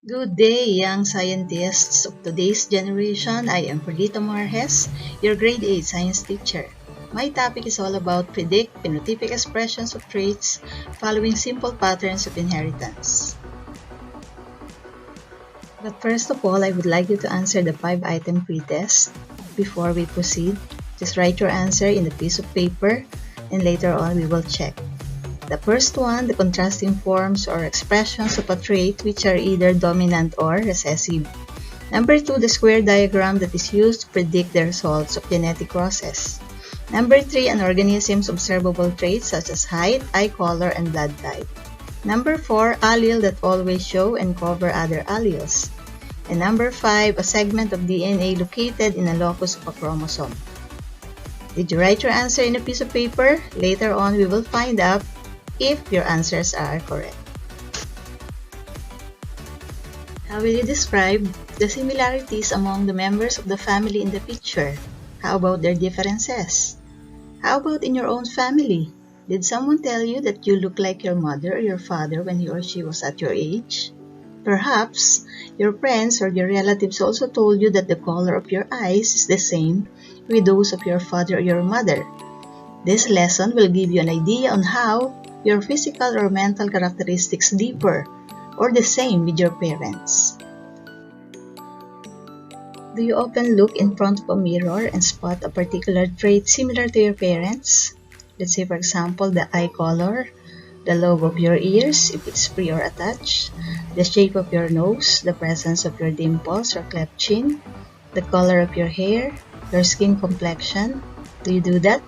Good day, young scientists of today's generation. I am Perlita Marjes, your grade 8 science teacher. My topic is all about predict phenotypic expressions of traits following simple patterns of inheritance. But first of all, I would like you to answer the 5-item pretest. Before we proceed, just write your answer in a piece of paper and later on we will check. The first one, the contrasting forms or expressions of a trait which are either dominant or recessive. Number 2, the square diagram that is used to predict the results of genetic process. Number 3, an organism's observable traits such as height, eye color, and blood type. Number 4, allele that always show and cover other alleles. And number 5, a segment of DNA located in a locus of a chromosome. Did you write your answer in a piece of paper? Later on, we will find out if your answers are correct. How will you describe the similarities among the members of the family in the picture? How about their differences? How about in your own family? Did someone tell you that you look like your mother or your father when he or she was at your age? Perhaps your friends or your relatives also told you that the color of your eyes is the same with those of your father or your mother. This lesson will give you an idea on how your physical or mental characteristics differ or the same with your parents. Do you often look in front of a mirror and spot a particular trait similar to your parents? Let's say, for example, the eye color, the lobe of your ears, if it's free or attached, the shape of your nose, the presence of your dimples or cleft chin, the color of your hair, your skin complexion. Do you do that?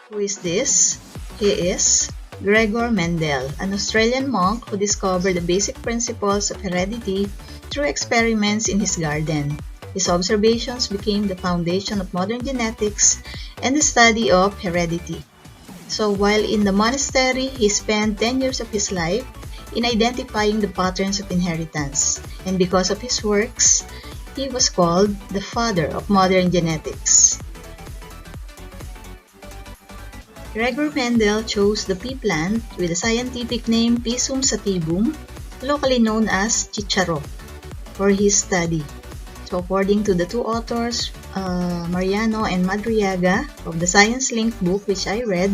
Who is this? He is Gregor Mendel, an Australian monk who discovered the basic principles of heredity through experiments in his garden. His observations became the foundation of modern genetics and the study of heredity. So while in the monastery, he spent 10 years of his life in identifying the patterns of inheritance, and because of his works, he was called the father of modern genetics. Gregor Mendel chose the pea plant with the scientific name Pisum sativum, locally known as chicharo, for his study. So according to the two authors, Mariano and Madriaga, of the Science Link book which I read,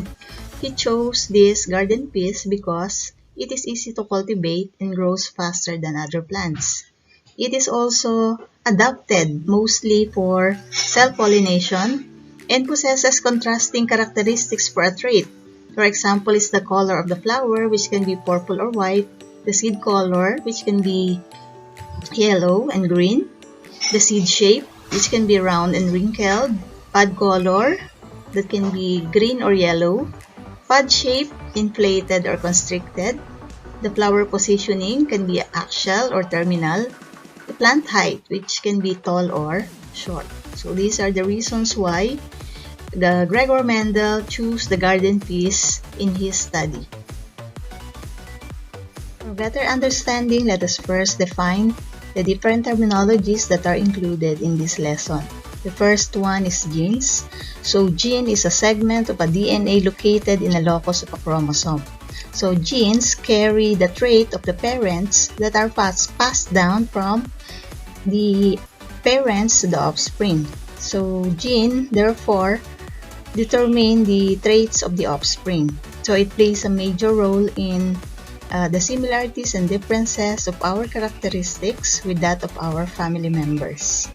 he chose this garden peas because it is easy to cultivate and grows faster than other plants. It is also adapted mostly for self-pollination and possesses contrasting characteristics for a trait. For example, is the color of the flower, which can be purple or white, the seed color, which can be yellow and green, the seed shape, which can be round and wrinkled, pod color, that can be green or yellow, pod shape, inflated or constricted, the flower positioning can be axial or terminal, the plant height, which can be tall or short. So these are the reasons why the Gregor Mendel chose the garden peas in his study. For better understanding, let us first define the different terminologies that are included in this lesson. The first one is genes. So gene is a segment of a DNA located in a locus of a chromosome. So genes carry the trait of the parents that are passed down from the parents to the offspring. So gene, therefore, determine the traits of the offspring. So it plays a major role in the similarities and differences of our characteristics with that of our family members.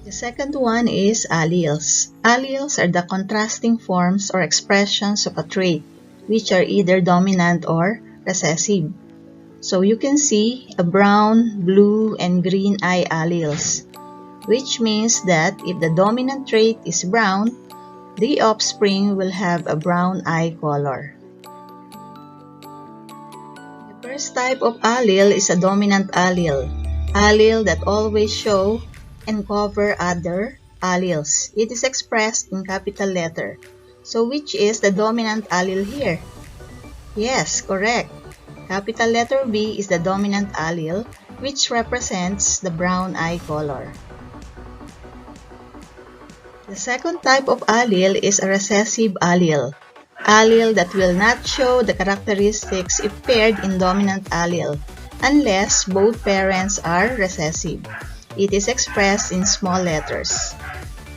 The second one is alleles. Alleles are the contrasting forms or expressions of a trait, which are either dominant or recessive. So you can see a brown, blue, and green eye alleles, which means that if the dominant trait is brown, the offspring will have a brown eye color. The first type of allele is a dominant allele that always show and cover other alleles. It is expressed in capital letter. So which is the dominant allele here? Yes, correct. Capital letter B is the dominant allele, which represents the brown eye color. The second type of allele is a recessive allele. Allele that will not show the characteristics if paired in dominant allele, unless both parents are recessive. It is expressed in small letters.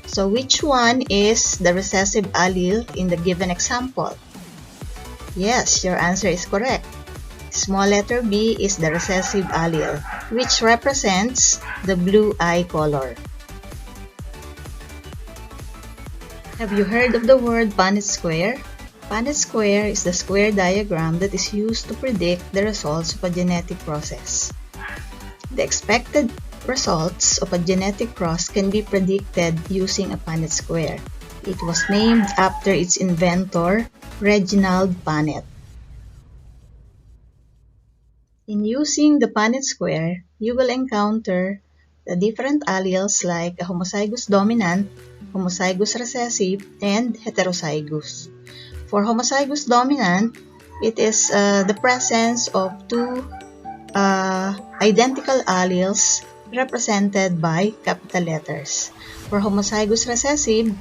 So which one is the recessive allele in the given example? Yes, your answer is correct. Small letter B is the recessive allele, which represents the blue eye color. Have you heard of the word Punnett Square? Punnett Square is the square diagram that is used to predict the results of a genetic process. The expected results of a genetic cross can be predicted using a Punnett Square. It was named after its inventor, Reginald Punnett. In using the Punnett Square, you will encounter the different alleles like a homozygous dominant, homozygous recessive, and heterozygous. For homozygous dominant, it is the presence of two identical alleles represented by capital letters. For homozygous recessive,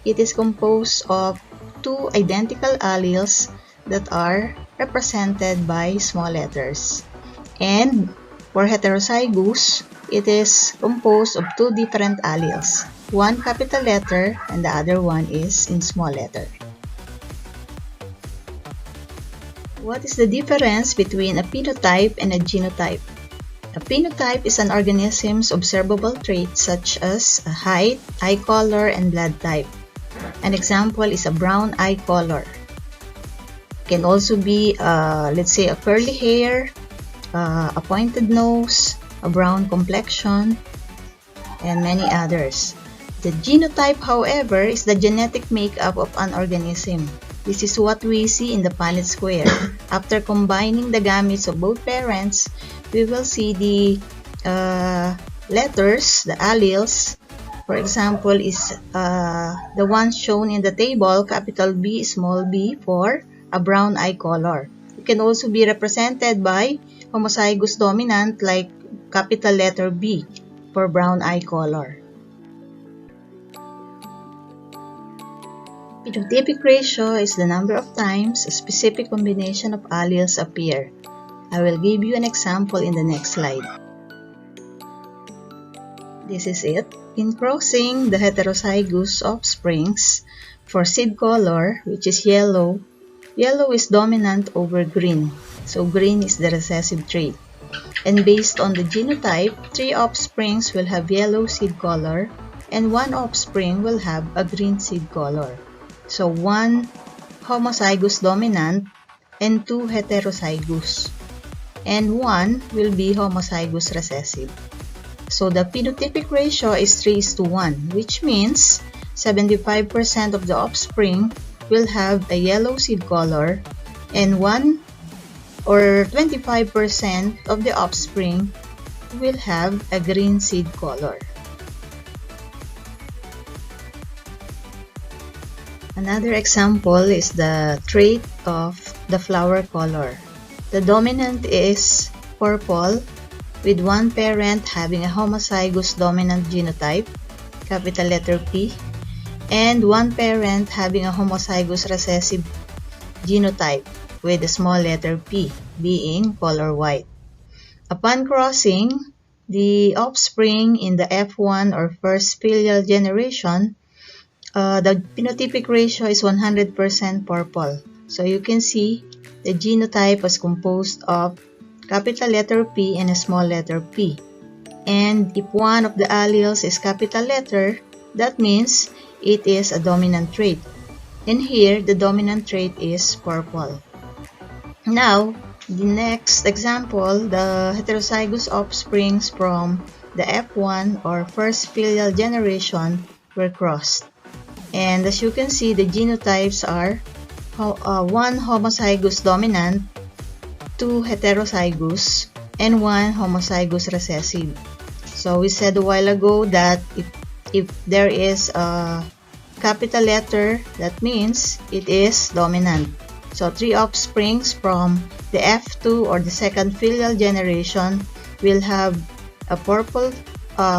it is composed of two identical alleles that are represented by small letters. And for heterozygous, it is composed of two different alleles. One capital letter and the other one is in small letter. What is the difference between a phenotype and a genotype? A phenotype is an organism's observable traits such as a height, eye color, and blood type. An example is a brown eye color. It can also be, let's say, a curly hair, a pointed nose, a brown complexion, and many others. The genotype, however, is the genetic makeup of an organism. This is what we see in the Punnett Square. After combining the gametes of both parents, we will see the letters, the alleles. For example, is the ones shown in the table, capital B, small b, for a brown eye color. It can also be represented by homozygous dominant like capital letter B for brown eye color. Phenotypic ratio is the number of times a specific combination of alleles appear. I will give you an example in the next slide. This is it. In crossing the heterozygous offsprings for seed color, which is yellow, yellow is dominant over green, so green is the recessive trait. And based on the genotype, 3 offsprings will have yellow seed color and 1 offspring will have a green seed color. So 1 homozygous dominant and 2 heterozygous. And 1 will be homozygous recessive. So the phenotypic ratio is 3:1, which means 75% of the offspring will have a yellow seed color and 1 or 25% of the offspring will have a green seed color. Another example is the trait of the flower color. The dominant is purple, with 1 parent having a homozygous dominant genotype, capital letter P, and 1 parent having a homozygous recessive genotype with a small letter P, being color white. Upon crossing, the offspring in the F1 or first filial generation, the phenotypic ratio is 100% purple. So you can see the genotype was composed of capital letter P and a small letter p. And if one of the alleles is capital letter, that means it is a dominant trait. And here, the dominant trait is purple. Now, the next example, the heterozygous offsprings from the F1 or first filial generation were crossed. And as you can see, the genotypes are 1 homozygous dominant, 2 heterozygous, and 1 homozygous recessive. So we said a while ago that if there is a capital letter, that means it is dominant. So 3 offsprings from the F2 or the second filial generation will have a purple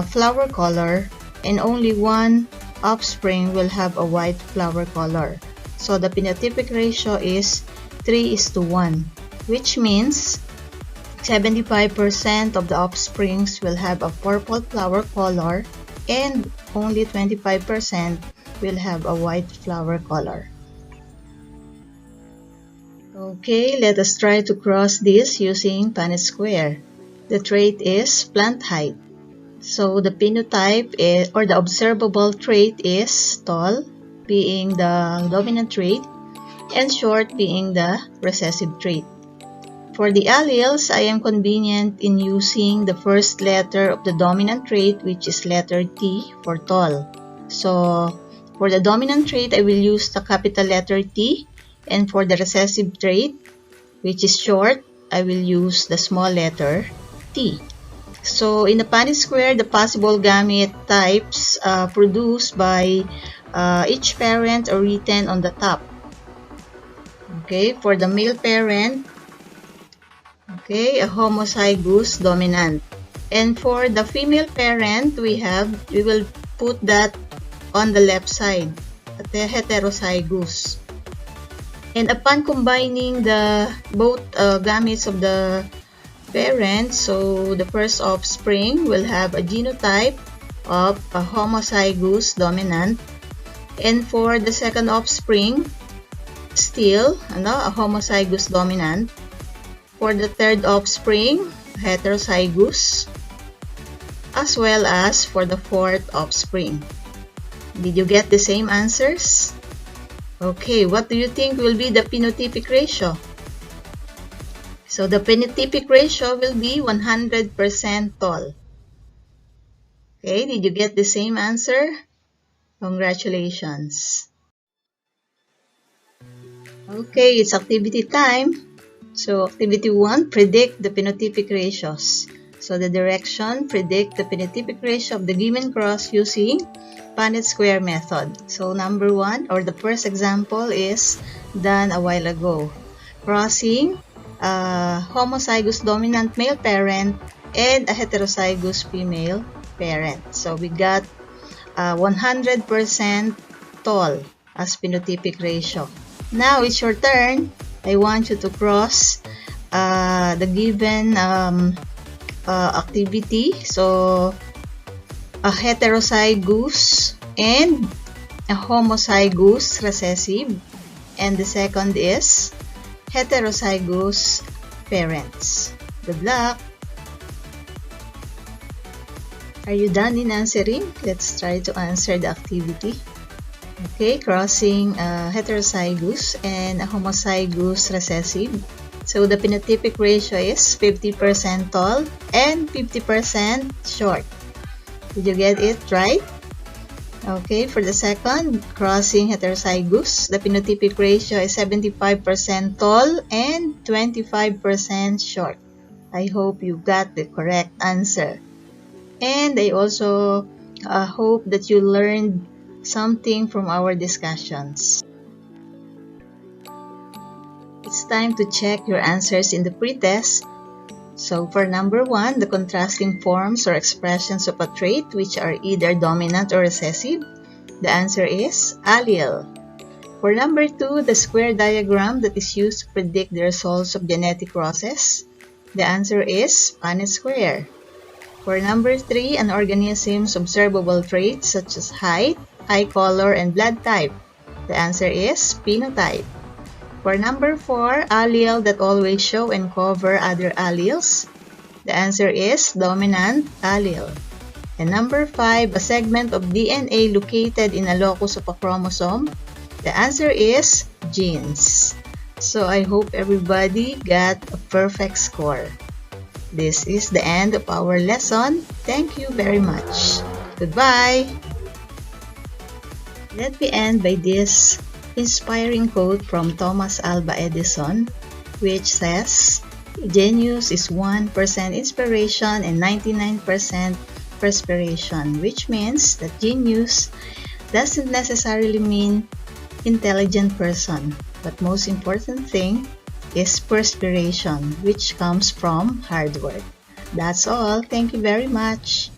flower color, and only one offspring will have a white flower color. So the phenotypic ratio is 3:1, which means 75% of the offsprings will have a purple flower color and only 25% will have a white flower color. Okay, let us try to cross this using Punnett Square. The trait is plant height. So the phenotype or the observable trait is tall, being the dominant trait, and short being the recessive trait. For the alleles, I am convenient in using the first letter of the dominant trait, which is letter T for tall. So for the dominant trait, I will use the capital letter T, and for the recessive trait, which is short, I will use the small letter T. So in the Punnett Square, the possible gamete types produced by each parent are written on the top. Okay, for the male parent, okay, a homozygous dominant. And for the female parent, we will put that on the left side, the heterozygous. And upon combining the both gametes of the parent, so the first offspring will have a genotype of a homozygous dominant. And for the second offspring, still a homozygous dominant. For the third offspring, heterozygous, as well as for the fourth offspring. Did you get the same answers? Okay, what do you think will be the phenotypic ratio? So the phenotypic ratio will be 100% tall. Okay, did you get the same answer? Congratulations. Okay, it's activity time. So activity 1, predict the phenotypic ratios. So the direction, predict the phenotypic ratio of the given cross using Punnett Square method. So number 1, or the first example is done a while ago. Crossing a homozygous dominant male parent and a heterozygous female parent. So we got 100% tall as phenotypic ratio. Now it's your turn. I want you to cross the given activity. So a heterozygous and a homozygous recessive, and the second is heterozygous parents. Good luck! Are you done in answering? Let's try to answer the activity. Okay, crossing a heterozygous and a homozygous recessive. So the phenotypic ratio is 50% tall and 50% short. Did you get it right? Okay, for the second, crossing heterozygous, the phenotypic ratio is 75% tall and 25% short. I hope you got the correct answer. And I also hope that you learned something from our discussions. It's time to check your answers in the pretest. So for number 1, the contrasting forms or expressions of a trait which are either dominant or recessive, the answer is allele. For number 2, the square diagram that is used to predict the results of genetic crosses, the answer is Punnett Square. For number 3, an organism's observable traits such as height, eye color, and blood type, the answer is phenotype. For number 4, allele that always show and cover other alleles, the answer is dominant allele. And number 5, a segment of DNA located in a locus of a chromosome, the answer is genes. So I hope everybody got a perfect score. This is the end of our lesson. Thank you very much. Goodbye. Let me end by this inspiring quote from Thomas Alva Edison, which says, "Genius is 1% inspiration and 99% perspiration," which means that genius doesn't necessarily mean intelligent person, but most important thing is perspiration, which comes from hard work. That's all. Thank you very much.